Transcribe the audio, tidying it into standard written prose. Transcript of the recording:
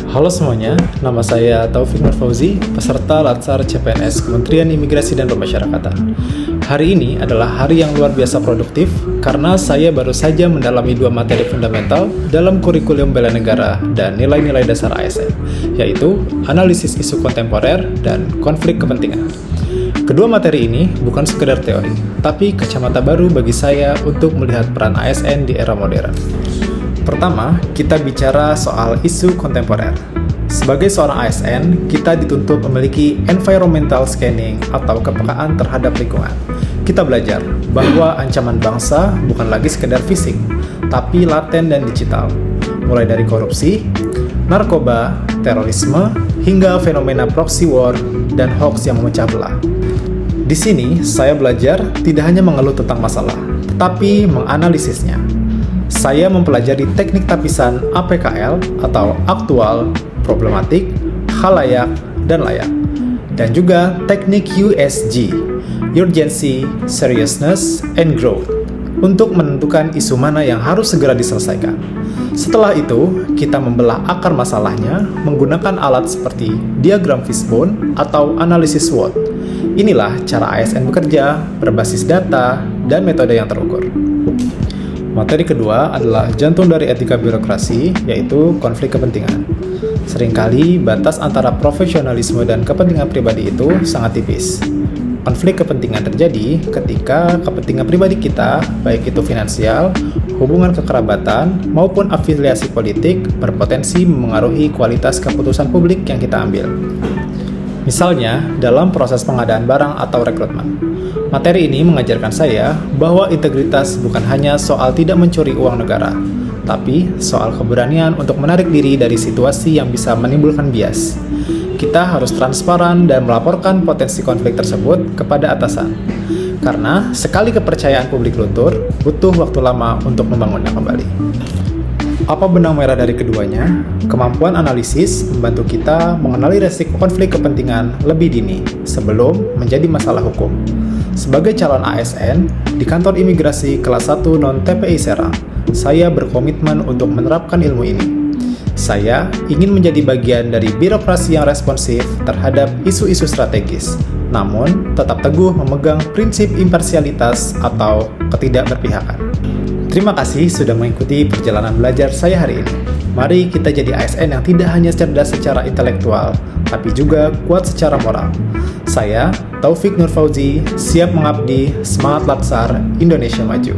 Halo semuanya, nama saya Taufik Nur Fauzi, peserta Latsar CPNS Kementerian Imigrasi dan Pemasyarakatan. Hari ini adalah hari yang luar biasa produktif karena saya baru saja mendalami 2 materi fundamental dalam kurikulum bela negara dan nilai-nilai dasar ASN, yaitu analisis isu kontemporer dan konflik kepentingan. Kedua materi ini bukan sekedar teori, tapi kacamata baru bagi saya untuk melihat peran ASN di era modern. Pertama, kita bicara soal isu kontemporer. Sebagai seorang ASN, kita dituntut memiliki environmental scanning atau kepekaan terhadap lingkungan. Kita belajar bahwa ancaman bangsa bukan lagi sekedar fisik, tapi laten dan digital. Mulai dari korupsi, narkoba, terorisme, hingga fenomena proxy war dan hoax yang memecah belah. Di sini, saya belajar tidak hanya mengeluh tentang masalah, tetapi menganalisisnya. Saya mempelajari teknik tapisan APKL atau aktual, problematik, khalayak, dan layak. Dan juga teknik USG, urgency, seriousness, and growth, untuk menentukan isu mana yang harus segera diselesaikan. Setelah itu, kita membelah akar masalahnya menggunakan alat seperti diagram fishbone atau analisis SWOT. Inilah cara ASN bekerja, berbasis data, dan metode yang terukur. Materi kedua adalah jantung dari etika birokrasi, yaitu konflik kepentingan. Seringkali batas antara profesionalisme dan kepentingan pribadi itu sangat tipis. Konflik kepentingan terjadi ketika kepentingan pribadi kita, baik itu finansial, hubungan kekerabatan, maupun afiliasi politik, berpotensi memengaruhi kualitas keputusan publik yang kita ambil. Misalnya, dalam proses pengadaan barang atau rekrutmen. Materi ini mengajarkan saya bahwa integritas bukan hanya soal tidak mencuri uang negara, tapi soal keberanian untuk menarik diri dari situasi yang bisa menimbulkan bias. Kita harus transparan dan melaporkan potensi konflik tersebut kepada atasan. Karena sekali kepercayaan publik luntur, butuh waktu lama untuk membangunnya kembali. Apa benang merah dari keduanya? Kemampuan analisis membantu kita mengenali resiko konflik kepentingan lebih dini sebelum menjadi masalah hukum. Sebagai calon ASN di kantor imigrasi kelas 1 non-TPI Serang, saya berkomitmen untuk menerapkan ilmu ini. Saya ingin menjadi bagian dari birokrasi yang responsif terhadap isu-isu strategis, namun tetap teguh memegang prinsip imparsialitas atau ketidakberpihakan. Terima kasih sudah mengikuti perjalanan belajar saya hari ini. Mari kita jadi ASN yang tidak hanya cerdas secara intelektual, tapi juga kuat secara moral. Saya, Taufik Nur Fauzi, siap mengabdi, semangat Latsar, Indonesia Maju.